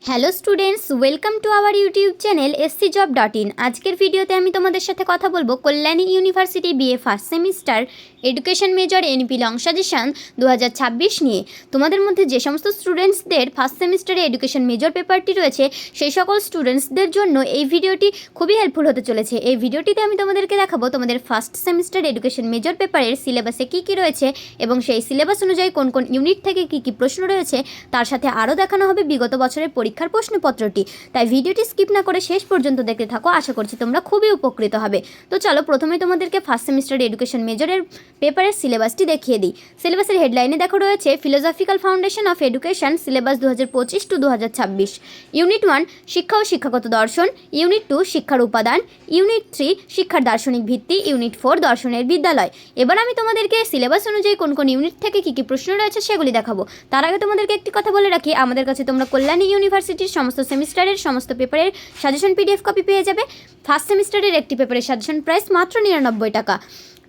Hello students, welcome to our YouTube channel scjob.in। আজকের ভিডিওতে আমি তোমাদের সাথে কথা বলবো Kalyani university BA first semester education major NP long suggestion 2026 নিয়ে। তোমাদের মধ্যে যে সমস্ত স্টুডেন্টসদের ফার্স্ট সেমিস্টারে এডুকেশন মেজর পেপারটি রয়েছে সেই সকল স্টুডেন্টসদের জন্য এই ভিডিওটি খুবই হেল্পফুল হতে চলেছে। এই ভিডিওটিতে আমি তোমাদেরকে দেখাবো তোমাদের ফার্স্ট সেমিস্টার এডুকেশন মেজর পেপারের সিলেবাসে কী কী রয়েছে এবং সেই সিলেবাস অনুযায়ী কোন কোন ইউনিট থেকে কী কী প্রশ্ন রয়েছে, তার সাথে আরও দেখানো হবে বিগত বছরের পরীক্ষার প্রশ্নপত্রটি। তাই ভিডিওটি স্কিপ না করে শেষ পর্যন্ত দেখতে থাকো, আশা করছি তোমরা খুবই উপকৃত হবে। তো চলো প্রথমে তোমাদেরকে ফার্স্ট সেমিস্টার এডুকেশন মেজরের পেপারের সিলেবাসটি দেখিয়ে দিই। সিলেবাসের হেডলাইনে দেখো রয়েছে philosophical foundation of education, syllabus 2025 to 2026। Unit 1 শিক্ষা ও শিক্ষাগত দর্শন, ইউনিট 2 শিক্ষার উপাদান, ইউনিট 3 শিক্ষার দার্শনিক ভিত্তি, ইউনিট 4 দর্শনের বিদ্যালয়। এবার আমি তোমাদেরকে সিলেবাস অনুযায়ী কোন কোন ইউনিট থেকে কী কী প্রশ্ন রয়েছে সেগুলি দেখাবো। তার আগে তোমাদেরকে একটি কথা বলে রাখি, আমাদের কাছে তোমরা কল্যাণী ইউনিভার্সিটির সমস্ত সেমিস্টারের সমস্ত পেপারের সাজেশন পিডিএফ কপি পেয়ে যাবে। ফার্স্ট সেমিস্টারের একটি পেপারের সাজেশন প্রাইস মাত্র 99 টাকা।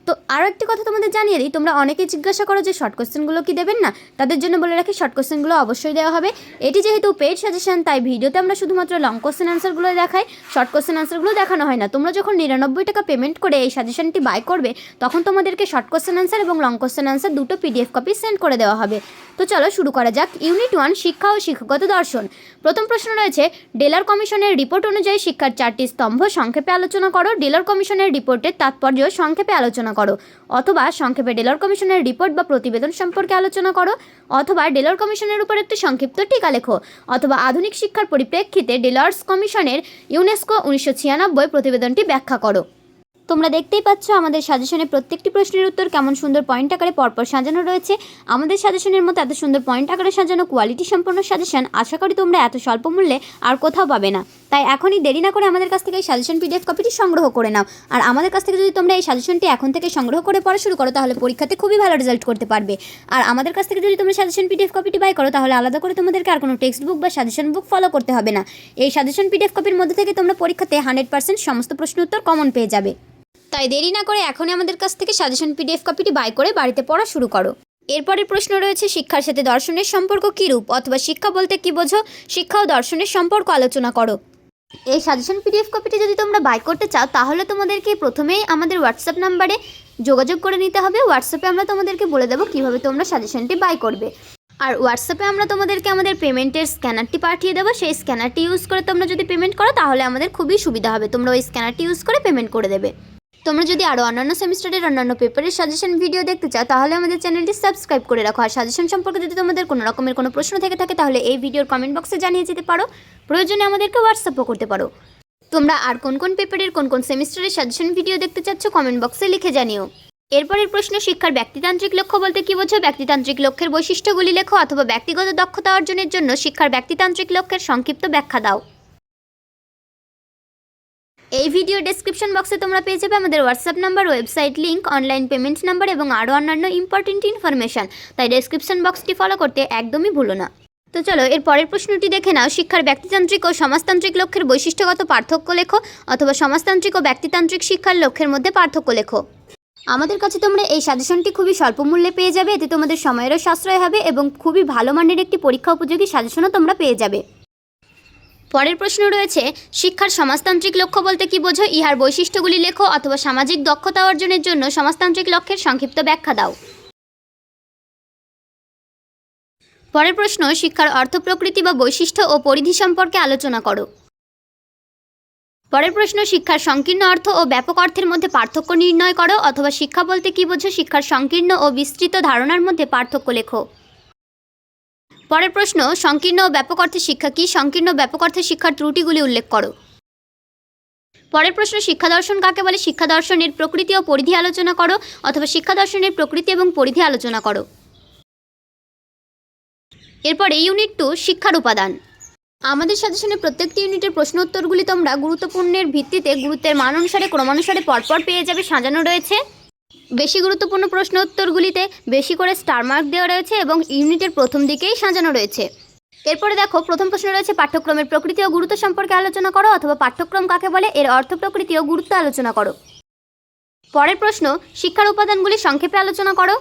তো আরও একটি কথা তোমাদের জানিয়ে দিই, তোমরা অনেকেই জিজ্ঞাসা করো যে শর্ট কোশ্চেনগুলো কি দেবেন না, তাদের জন্য বলে রাখি শর্ট কোশ্চেনগুলো অবশ্যই দেওয়া হবে। এটি যেহেতু পেইড সাজেশন তাই ভিডিওতে আমরা শুধুমাত্র লং কোশ্চেন আনসারগুলো দেখাই, শর্ট কোশ্চেন আনসারগুলো দেখানো হয় না। তোমরা যখন 99 টাকা পেমেন্ট করে এই সাজেশনটি বাই করবে তখন তোমাদেরকে শর্ট কোশ্চেন আনসার এবং লং কোশ্চেন আনসার দুটো পিডিএফ কপি সেন্ড করে দেওয়া হবে। তো চলো শুরু করা যাক। ইউনিট 1 শিক্ষা ও শিক্ষাগত দর্শন। প্রথম প্রশ্ন রয়েছে ডেলার কমিশনের রিপোর্ট অনুযায়ী শিক্ষার 4টি স্তম্ভ সংক্ষেপে আলোচনা করো। ডেলার কমিশনের রিপোর্টের তাৎপর্য সংক্ষেপে আলোচনা করো, অথবা সংক্ষেপে ডেলার কমিশনের রিপোর্ট বা প্রতিবেদন সম্পর্কে আলোচনা করো, অথবা ডেলার কমিশনের উপর একটি সংক্ষিপ্ত টিকা লেখো, অথবা আধুনিক শিক্ষার পরিপ্রেক্ষিতে ডেলার্স কমিশনের ইউনেস্কো 1996 প্রতিবেদনটি ব্যাখ্যা করো। তোমরা দেখতেই পাচ্ছ আমাদের সাজেশনে প্রত্যেকটি প্রশ্নের উত্তর কেমন সুন্দর পয়েন্ট আকারে পরপর সাজানো রয়েছে। আমাদের সাজেশনের মতো এত সুন্দর পয়েন্ট আকারে সাজানো কোয়ালিটি সম্পন্ন সাজেশন আশা করি তোমরা এত স্বল্প মূল্যে আর কোথাও পাবে না। তাই এখনই দেরি না করে আমাদের কাছ থেকে এই সাজেশন পিডিএফ কপিটি সংগ্রহ করে নাও। আর আমাদের কাছ থেকে যদি তোমরা এই সাজেশনটি এখন থেকে সংগ্রহ করে পড়া শুরু করো তাহলে পরীক্ষাতে খুবই ভালো রেজাল্ট করতে পারবে। আর আমাদের কাছ থেকে যদি তোমরা সাজেশন পিডিএফ কপিটি বাই করো তাহলে আলাদা করে তোমাদেরকে আর কোনো টেক্সট বুক বা সাজেশন বুক ফলো করতে হবে না। এই সাজেশন পিডিএফ কপির মধ্যে থেকে তোমরা পরীক্ষাতে 100% সমস্ত প্রশ্ন উত্তর কমন পেয়ে যাবে। তাই দেরি না করে এখনই আমাদের কাছ থেকে সাজেশন পিডিএফ কপিটি বাই করে বাড়িতে পড়া শুরু করো। এরপরের প্রশ্ন রয়েছে শিক্ষার সাথে দর্শনের সম্পর্ক কীরূপ, অথবা শিক্ষা বলতে কী বোঝো, শিক্ষা ও দর্শনের সম্পর্ক আলোচনা করো। এই সাজেশন পিডিএফ কপিটি যদি তোমরা বাই করতে চাও তাহলে তোমাদেরকে প্রথমেই আমাদের হোয়াটসঅ্যাপ নাম্বারে যোগাযোগ করে নিতে হবে। হোয়াটসঅ্যাপে আমরা তোমাদেরকে বলে দেবো কীভাবে তোমরা সাজেশনটি বাই করবে। আর হোয়াটসঅ্যাপে আমরা তোমাদেরকে আমাদের পেমেন্টের স্ক্যানারটি পাঠিয়ে দেবো। সেই স্ক্যানারটি ইউজ করে তোমরা যদি পেমেন্ট করো তাহলে আমাদের খুবই সুবিধা হবে। তোমরা ওই স্ক্যানারটি ইউজ করে পেমেন্ট করে দেবে। তোমরা যদি আরও অন্যান্য সেমিস্টারের অন্যান্য পেপারের সাজেশন ভিডিও দেখতে চাও তাহলে আমাদের চ্যানেলটি সাবস্ক্রাইব করে রাখো। আর সাজেশন সম্পর্কে যদি তোমাদের কোনো রকমের কোনো প্রশ্ন থেকে থাকে তাহলে এই ভিডিওর কমেন্ট বক্সে জানিয়ে যেতে পারো, প্রয়োজনে আমাদেরকে হোয়াটসঅ্যাপও করতে পারো। তোমরা আর কোন কোন পেপারের কোন কোন সেমিস্টারের সাজেশন ভিডিও দেখতে চাচ্ছ কমেন্ট বক্সে লিখে জানিও। এরপরের প্রশ্ন শিক্ষার ব্যক্তিতান্ত্রিক লক্ষ্য বলতে কী বোঝো, ব্যক্তিতান্ত্রিক লক্ষ্যের বৈশিষ্ট্যগুলি লেখো, অথবা ব্যক্তিগত দক্ষতা অর্জনের জন্য শিক্ষার ব্যক্তিতান্ত্রিক লক্ষ্যের সংক্ষিপ্ত ব্যাখ্যা দাও। এই ভিডিও ডেসক্রিপশন বক্সে তোমরা পেয়ে যাবে আমাদের WhatsApp number, website link, online payment number এবং আরও অন্যান্য ইম্পর্টেন্ট ইনফরমেশান। তাই ডেসক্রিপশন বক্সটি ফলো করতে একদমই ভুলো না। তো চলো এর পরের প্রশ্নটি দেখে নাও। শিক্ষার ব্যক্তিতান্ত্রিক ও সমাজতান্ত্রিক লক্ষ্যের বৈশিষ্ট্যগত পার্থক্য লেখো, অথবা সমাজতান্ত্রিক ও ব্যক্তিতান্ত্রিক শিক্ষার লক্ষ্যের মধ্যে পার্থক্য লেখো। আমাদের কাছে তোমরা এই সাজেশনটি খুবই স্বল্প মূল্যে পেয়ে যাবে। এতে তোমাদের সময়েরও সাশ্রয় হবে এবং খুবই ভালো মানের একটি পরীক্ষা উপযোগী সাজেশনও তোমরা পেয়ে যাবে। পরের প্রশ্ন রয়েছে শিক্ষার সমাজতান্ত্রিক লক্ষ্য বলতে কী বোঝো, ইহার বৈশিষ্ট্যগুলি লেখো, অথবা সামাজিক দক্ষতা অর্জনের জন্য সমাজতান্ত্রিক লক্ষ্যের সংক্ষিপ্ত ব্যাখ্যা দাও। পরের প্রশ্ন শিক্ষার অর্থ প্রকৃতি বা বৈশিষ্ট্য ও পরিধি সম্পর্কে আলোচনা করো। পরের প্রশ্ন শিক্ষার সংকীর্ণ অর্থ ও ব্যাপক অর্থের মধ্যে পার্থক্য নির্ণয় করো, অথবা শিক্ষা বলতে কী বোঝো, শিক্ষার সংকীর্ণ ও বিস্তৃত ধারণার মধ্যে পার্থক্য লেখো। পরের প্রশ্ন সংকীর্ণ ও ব্যাপক অর্থে শিক্ষা কী, সংকীর্ণ ও ব্যাপক অর্থে শিক্ষার ত্রুটিগুলি উল্লেখ করো। পরের প্রশ্ন শিক্ষা দর্শন কাকে বলে, শিক্ষা দর্শনের প্রকৃতি ও পরিধি আলোচনা করো, অথবা শিক্ষা দর্শনের প্রকৃতি এবং পরিধি আলোচনা করো। এরপরে ইউনিট 2 শিক্ষার উপাদান। আমাদের সাজেশনে প্রত্যেকটি ইউনিটের প্রশ্ন উত্তরগুলি তোমরা গুরুত্বপূর্ণের ভিত্তিতে গুরুত্বের মান অনুসারে ক্রমানুসারে পরপর পেয়ে যাবে, সাজানো রয়েছে। বেশি গুরুত্বপূর্ণ প্রশ্ন উত্তরগুলিতে বেশি করে স্টার মার্ক দেওয়া রয়েছে এবং ইউনিটের প্রথম দিকেই সাজানো রয়েছে। এরপরে দেখো প্রথম প্রশ্ন রয়েছে পাঠ্যক্রমের প্রকৃতি ও গুরুত্ব সম্পর্কে আলোচনা করো, অথবা পাঠ্যক্রম কাকে বলে, এর অর্থ প্রকৃতি ও গুরুত্ব আলোচনা করো। পরের প্রশ্ন শিক্ষার উপাদানগুলি সংক্ষেপে আলোচনা করো।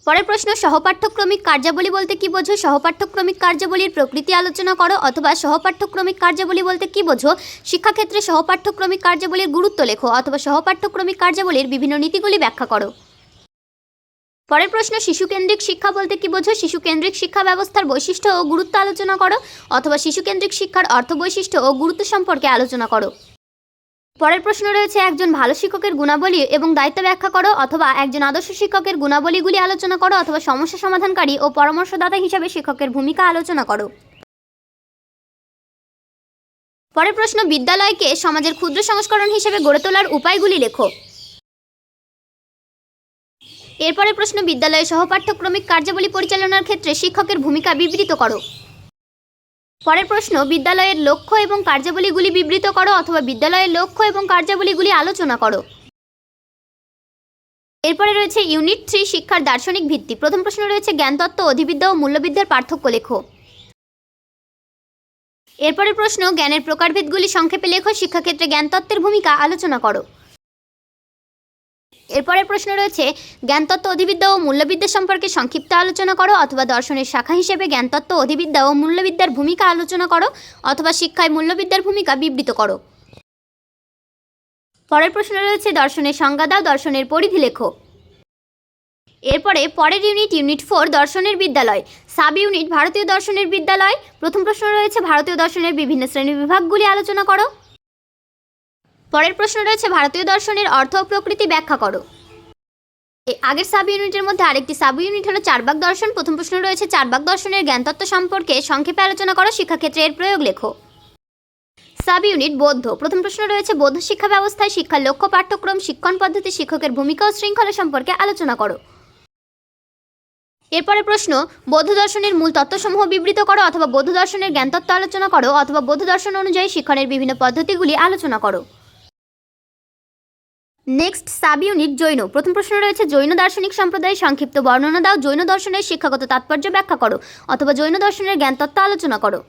পরের প্রশ্ন, সহপাঠ্যক্রমিক কার্যাবলী বলতে কি বোঝো? সহপাঠ্যক্রমিক কার্যাবলীর প্রকৃতি আলোচনা করো। অথবা সহপাঠ্যক্রমিক কার্যাবলী বলতে কি বোঝো? শিক্ষাক্ষেত্রে সহপাঠ্যক্রমিক কার্যাবলীর গুরুত্ব লেখো। অথবা সহপাঠ্যক্রমিক কার্যাবলীর বিভিন্ন নীতিগুলি ব্যাখ্যা করো। পরের প্রশ্ন, শিশুকেন্দ্রিক শিক্ষা বলতে কি বোঝো? শিশুকেন্দ্রিক শিক্ষা ব্যবস্থার বৈশিষ্ট্য ও গুরুত্ব আলোচনা করো। অথবা শিশুকেন্দ্রিক শিক্ষার অর্থ, বৈশিষ্ট্য ও গুরুত্ব সম্পর্কে আলোচনা করো। পরের প্রশ্ন রয়েছে, একজন ভালো শিক্ষকের গুণাবলী এবং দায়িত্ব ব্যাখ্যা করো। অথবা একজন আদর্শ শিক্ষকের গুণাবলীগুলি আলোচনা করো। অথবা সমস্যা সমাধানকারী ও পরামর্শদাতা হিসাবে শিক্ষকের ভূমিকা আলোচনা করো। পরের প্রশ্ন, বিদ্যালয়কে সমাজের ক্ষুদ্র সংস্করণ হিসেবে গড়ে তোলার উপায়গুলি লেখো। এরপরের প্রশ্ন, বিদ্যালয়ে সহপাঠ্যক্রমিক কার্যাবলী পরিচালনার ক্ষেত্রে শিক্ষকের ভূমিকা বিবৃত করো। পরের প্রশ্ন, বিদ্যালয়ের লক্ষ্য এবং কার্যাবলীগুলি বিবৃত করো। অথবা বিদ্যালয়ের লক্ষ্য এবং কার্যাবলীগুলি আলোচনা করো। এরপরে রয়েছে ইউনিট 3 শিক্ষার দার্শনিক ভিত্তি। প্রথম প্রশ্ন রয়েছে, জ্ঞানতত্ত্ব, অধিবিদ্যা ও মূল্যবিদ্যার পার্থক্য লেখো। এরপরের প্রশ্ন, জ্ঞানের প্রকারভেদগুলি সংক্ষেপে লেখো। শিক্ষাক্ষেত্রে জ্ঞানতত্ত্বের ভূমিকা আলোচনা করো। এরপরের প্রশ্ন রয়েছে, জ্ঞানতত্ত্ব, অধিবিদ্যা ও মূল্যবিদ্যা সম্পর্কে সংক্ষিপ্ত আলোচনা করো। অথবা দর্শনের শাখা হিসেবে জ্ঞানতত্ত্ব, অধিবিদ্যা ও মূল্যবিদ্যার ভূমিকা আলোচনা করো। অথবা শিক্ষায় মূল্যবিদ্যার ভূমিকা বিবৃত করো। পরের প্রশ্ন রয়েছে, দর্শনের সংজ্ঞা দাও, দর্শনের পরিধি লেখো। এরপরে পরের ইউনিট 4 দর্শনের বিদ্যালয়। সাব ইউনিট ভারতীয় দর্শনের বিদ্যালয়। প্রথম প্রশ্ন রয়েছে, ভারতীয় দর্শনের বিভিন্ন শ্রেণী বিভাগগুলি আলোচনা করো। পরের প্রশ্ন রয়েছে, ভারতীয় দর্শনের অর্থ ও প্রকৃতি ব্যাখ্যা করো। আগের সাব ইউনিটের মধ্যে আরেকটি সাব ইউনিট হলো চারবাক দর্শন। প্রথম প্রশ্ন রয়েছে, চারবাক দর্শনের জ্ঞানতত্ত্ব সম্পর্কে সংক্ষেপে আলোচনা করো। শিক্ষাক্ষেত্রে এর প্রয়োগ লেখো। সাব ইউনিট বৌদ্ধ। প্রথম প্রশ্ন রয়েছে, বৌদ্ধ শিক্ষা ব্যবস্থায় শিক্ষার লক্ষ্য, পাঠ্যক্রম, শিক্ষণ পদ্ধতি, শিক্ষকের ভূমিকা ও শৃঙ্খলা সম্পর্কে আলোচনা করো। এরপরে প্রশ্ন, বৌদ্ধ দর্শনের মূল তত্ত্বসমূহ বিবৃত করো। অথবা বৌদ্ধ দর্শনের জ্ঞানতত্ত্ব আলোচনা করো। অথবা বৌদ্ধ দর্শন অনুযায়ী শিক্ষণের বিভিন্ন পদ্ধতিগুলি আলোচনা করো। Next sub unit Jain. প্রথম প্রশ্ন রয়েছে, জৈন দার্শনিক সম্প্রদায়ের সংক্ষিপ্ত বর্ণনা দাও। জৈন দর্শনের শিক্ষাগত তাৎপর্য ব্যাখ্যা করো। অথবা জৈন দর্শনের জ্ঞানতত্ত্ব আলোচনা করো।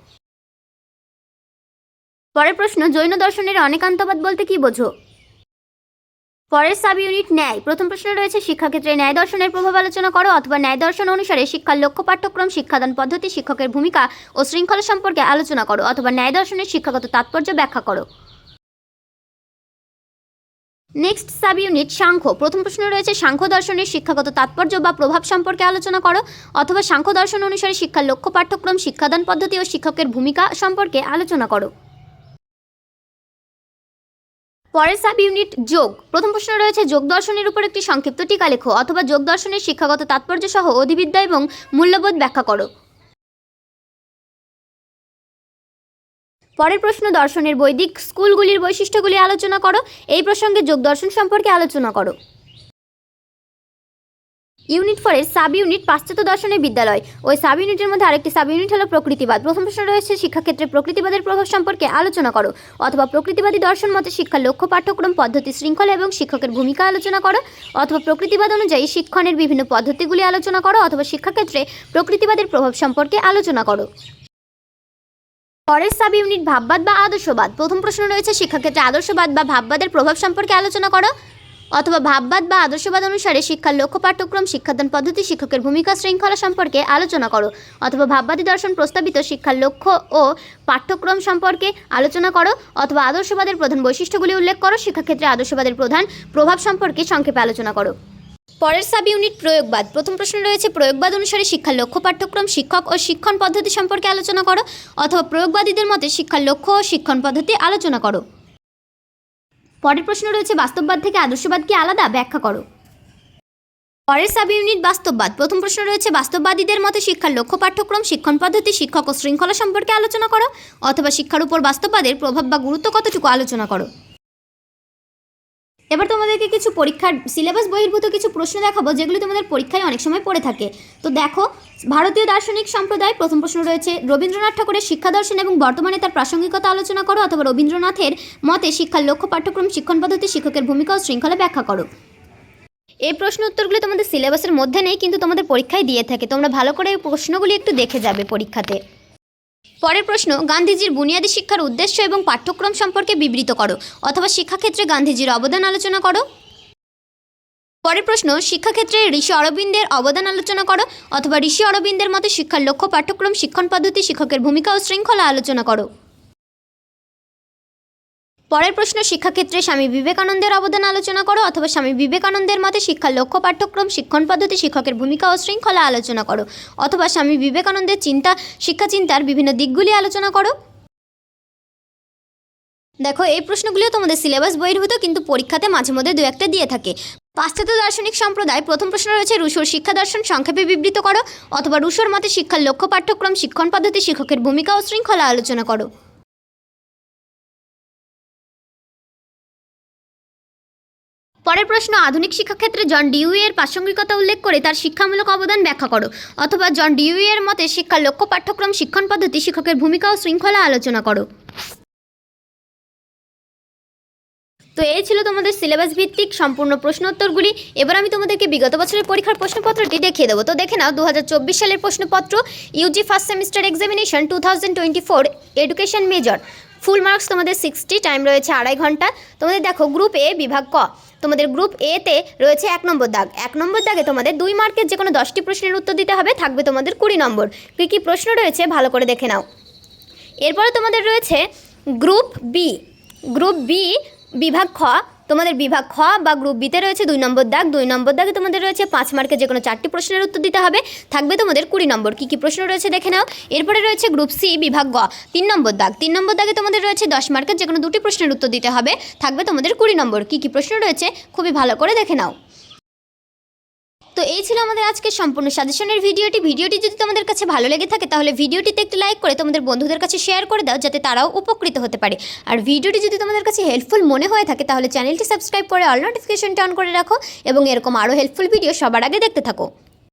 পরের প্রশ্ন, জৈন দর্শনের অনেকান্তবাদ বলতে কি বোঝো? পরের সাব ইউনিট ন্যায়। প্রথম প্রশ্ন রয়েছে, শিক্ষাক্ষেত্রে ন্যায় দর্শনের প্রভাব আলোচনা করো। অথবা ন্যায় দর্শন অনুসারে শিক্ষার লক্ষ্য, পাঠ্যক্রম, শিক্ষাদান পদ্ধতি, শিক্ষকের ভূমিকা ও শৃঙ্খলা সম্পর্কে আলোচনা করো। অথবা ন্যায় দর্শনের শিক্ষাগত তাৎপর্য ব্যাখ্যা করো। Next sub unit Sankhya. প্রথম প্রশ্ন রয়েছে, সাংখ্য দর্শনের শিক্ষাগত তাৎপর্য বা প্রভাব সম্পর্কে আলোচনা করো। অথবা সাংখ্য দর্শন অনুসারে শিক্ষার লক্ষ্য, পাঠ্যক্রম, শিক্ষাদান পদ্ধতি ও শিক্ষকের ভূমিকা সম্পর্কে আলোচনা করো। পরের সাব ইউনিট যোগ। প্রথম প্রশ্ন রয়েছে, যোগ দর্শনের উপর একটি সংক্ষিপ্ত টিকা লেখো। অথবা যোগ দর্শনের শিক্ষাগত তাৎপর্য সহ অধিবিদ্যা এবং মূল্যবোধ ব্যাখ্যা করো। পরের প্রশ্ন, দর্শনের বৈদিক স্কুলগুলির বৈশিষ্ট্যগুলি আলোচনা করো। এই প্রসঙ্গে যোগ দর্শন সম্পর্কে আলোচনা করো। ইউনিট 4 সাব ইউনিট পাশ্চাত্য দর্শনের বিদ্যালয়। ওই সাব ইউনিটের মধ্যে আরেকটি সাব ইউনিট হলো প্রকৃতিবাদ। প্রথম প্রশ্ন রয়েছে, শিক্ষাক্ষেত্রে প্রকৃতিবাদের প্রভাব সম্পর্কে আলোচনা করো। অথবা প্রকৃতিবাদী দর্শন মতে শিক্ষার লক্ষ্য, পাঠ্যক্রম, পদ্ধতি, শৃঙ্খলা এবং শিক্ষকের ভূমিকা আলোচনা করো। অথবা প্রকৃতিবাদ অনুযায়ী শিক্ষণের বিভিন্ন পদ্ধতিগুলি আলোচনা করো। অথবা শিক্ষাক্ষেত্রে প্রকৃতিবাদের প্রভাব সম্পর্কে আলোচনা করো। পরের সাব ইউনিট ভাববাদ বা আদর্শবাদ। প্রথম প্রশ্ন রয়েছে, শিক্ষাক্ষেত্রে আদর্শবাদ বা ভাববাদের প্রভাব সম্পর্কে আলোচনা করো। অথবা ভাববাদ বা আদর্শবাদ অনুসারে শিক্ষার লক্ষ্য, পাঠ্যক্রম, শিক্ষাদান পদ্ধতি, শিক্ষকের ভূমিকা, শৃঙ্খলা সম্পর্কে আলোচনা করো। অথবা ভাববাদী দর্শন প্রস্তাবিত শিক্ষার লক্ষ্য ও পাঠ্যক্রম সম্পর্কে আলোচনা করো। অথবা আদর্শবাদের প্রধান বৈশিষ্ট্যগুলি উল্লেখ করো। শিক্ষাক্ষেত্রে আদর্শবাদের প্রধান প্রভাব সম্পর্কে সংক্ষেপে আলোচনা করো। পরের সাব ইউনিট প্রয়োগবাদ। প্রথম প্রশ্ন রয়েছে, প্রয়োগবাদ অনুসারে শিক্ষার লক্ষ্য, পাঠ্যক্রম, শিক্ষক ও শিক্ষণ পদ্ধতি সম্পর্কে আলোচনা করো। অথবা প্রয়োগবাদীদের মতে শিক্ষার লক্ষ্য ও শিক্ষণ পদ্ধতি আলোচনা করো। পরের প্রশ্ন রয়েছে, বাস্তববাদ থেকে আদর্শবাদ কি আলাদা ব্যাখ্যা করো। পরের সাব ইউনিট বাস্তববাদ। প্রথম প্রশ্ন রয়েছে, বাস্তববাদীদের মতে শিক্ষার লক্ষ্য, পাঠ্যক্রম, শিক্ষণ পদ্ধতি, শিক্ষক ও শৃঙ্খলা সম্পর্কে আলোচনা করো। অথবা শিক্ষার উপর বাস্তববাদের প্রভাব বা গুরুত্ব কতটুকু আলোচনা করো। এবার তোমাদেরকে কিছু পরীক্ষার সিলেবাস বহির্ভূত কিছু প্রশ্ন দেখাবো, যেগুলি তোমাদের পরীক্ষায় অনেক সময় পড়ে থাকে। তো দেখো, ভারতীয় দার্শনিক সম্প্রদায়। প্রথম প্রশ্ন রয়েছে, রবীন্দ্রনাথ ঠাকুরের শিক্ষা দর্শন এবং বর্তমানে তার প্রাসঙ্গিকতা আলোচনা করো। অথবা রবীন্দ্রনাথের মতে শিক্ষার লক্ষ্য, পাঠ্যক্রম, শিক্ষণ পদ্ধতি, শিক্ষকের ভূমিকা ও শৃঙ্খলা ব্যাখ্যা করো। এই প্রশ্ন উত্তরগুলি তোমাদের সিলেবাসের মধ্যে নেই, কিন্তু তোমাদের পরীক্ষায় দিয়ে থাকে। তোমরা ভালো করে এই প্রশ্নগুলি একটু দেখে যাবে পরীক্ষাতে। পরের প্রশ্ন, গান্ধীজির বুনিয়াদী শিক্ষার উদ্দেশ্য এবং পাঠ্যক্রম সম্পর্কে বিবৃত করো। অথবা শিক্ষাক্ষেত্রে গান্ধীজির অবদান আলোচনা করো। পরের প্রশ্ন, শিক্ষাক্ষেত্রে ঋষি অরবিন্দের অবদান আলোচনা করো, অথবা ঋষি অরবিন্দের মতে শিক্ষার লক্ষ্য, পাঠ্যক্রম, শিক্ষণ পদ্ধতি, শিক্ষকের ভূমিকা ও শৃঙ্খলা আলোচনা করো। পরের প্রশ্ন, শিক্ষাক্ষেত্রে স্বামী বিবেকানন্দের অবদান আলোচনা করো, অথবা স্বামী বিবেকানন্দের মতে শিক্ষার লক্ষ্য, পাঠ্যক্রম, শিক্ষণ পদ্ধতি, শিক্ষকের ভূমিকা ও শৃঙ্খলা আলোচনা করো, অথবা স্বামী বিবেকানন্দের শিক্ষাচিন্তার বিভিন্ন দিকগুলি আলোচনা করো। দেখো, এই প্রশ্নগুলিও তোমাদের সিলেবাস বহির্ভূত, কিন্তু পরীক্ষাতে মাঝে মধ্যে দু একটা দিয়ে থাকে। পাশ্চাত্য দার্শনিক সম্প্রদায়, প্রথম প্রশ্ন রয়েছে রুশোর শিক্ষা দর্শন সংক্ষেপে বিবৃত করো, অথবা রুশোর মতে শিক্ষার লক্ষ্য, পাঠ্যক্রম, শিক্ষণ পদ্ধতি, শিক্ষকের ভূমিকা ও শৃঙ্খলা আলোচনা করো। পরের প্রশ্ন, আধুনিক শিক্ষাক্ষেত্রে জন ডিউই এর প্রাসঙ্গিকতা উল্লেখ করে তার শিক্ষামূলক অবদান ব্যাখ্যা করো, অথবা জন ডিউই এর মতে শিক্ষার লক্ষ্য, পাঠ্যক্রম, শিক্ষণ পদ্ধতি, শিক্ষকের ভূমিকা ও শৃঙ্খলা আলোচনা করো। তো এই ছিল তোমাদের সিলেবাস ভিত্তিক সম্পূর্ণ প্রশ্নোত্তরগুলি। এবার আমি তোমাদেরকে বিগত বছরের পরীক্ষার প্রশ্নপত্রটি দেখিয়ে দেবো। তো দেখে নাও, 2024 সালের প্রশ্নপত্র, Yuji first semester examination 2024 education major. Full marks তোমাদের 60, টাইম রয়েছে 2.5 ঘন্টা। তোমাদের দেখো, গ্রুপ এ বিভাগ ক, তোমাদের গ্রুপ এতে রয়েছে 1 নম্বর দাগ। 1 নম্বর দাগে তোমাদের 2 মার্কের যে কোনো 10টি প্রশ্নের উত্তর দিতে হবে, থাকবে তোমাদের 20 নম্বর। কী কী প্রশ্ন রয়েছে ভালো করে দেখে নাও। এরপরে তোমাদের রয়েছে গ্রুপ বি। গ্রুপ বি বিভাগ খ, তোমাদের বিভাগ খ বা গ্রুপ বিতে রয়েছে 2 নম্বর দাগ। 2 নম্বর দাগে তোমাদের রয়েছে 5 মার্কের যে কোনো 4টি প্রশ্নের উত্তর দিতে হবে, থাকবে তোমাদের 20 নম্বর। কী কী প্রশ্ন রয়েছে দেখে নাও। এরপরে রয়েছে গ্রুপ সি বিভাগ গ, 3 নম্বর দাগ। 3 নম্বর দাগে তোমাদের রয়েছে 10 মার্কের যে কোনো 2টি প্রশ্নের উত্তর দিতে হবে, থাকবে তোমাদের 20 নম্বর। কী কী প্রশ্ন রয়েছে খুবই ভালো করে দেখে নাও। তো এই ছিল আমাদের আজকের সম্পূর্ণ সাজেশনের ভিডিওটি যদি তোমাদের কাছে ভালো লেগে থাকে, তাহলে ভিডিওটিতে একটি লাইক করে তোমাদের বন্ধুদের কাছে শেয়ার করে দাও, যাতে তারাও উপকৃত হতে পারে। আর ভিডিওটি যদি তোমাদের কাছে হেল্পফুল মনে হয়ে থাকে, তাহলে চ্যানেলটি সাবস্ক্রাইব করে অল নোটিফিকেশনটা অন করে রাখো, এবং এরকম আরও হেল্পফুল ভিডিও সবার আগে দেখতে থাকো।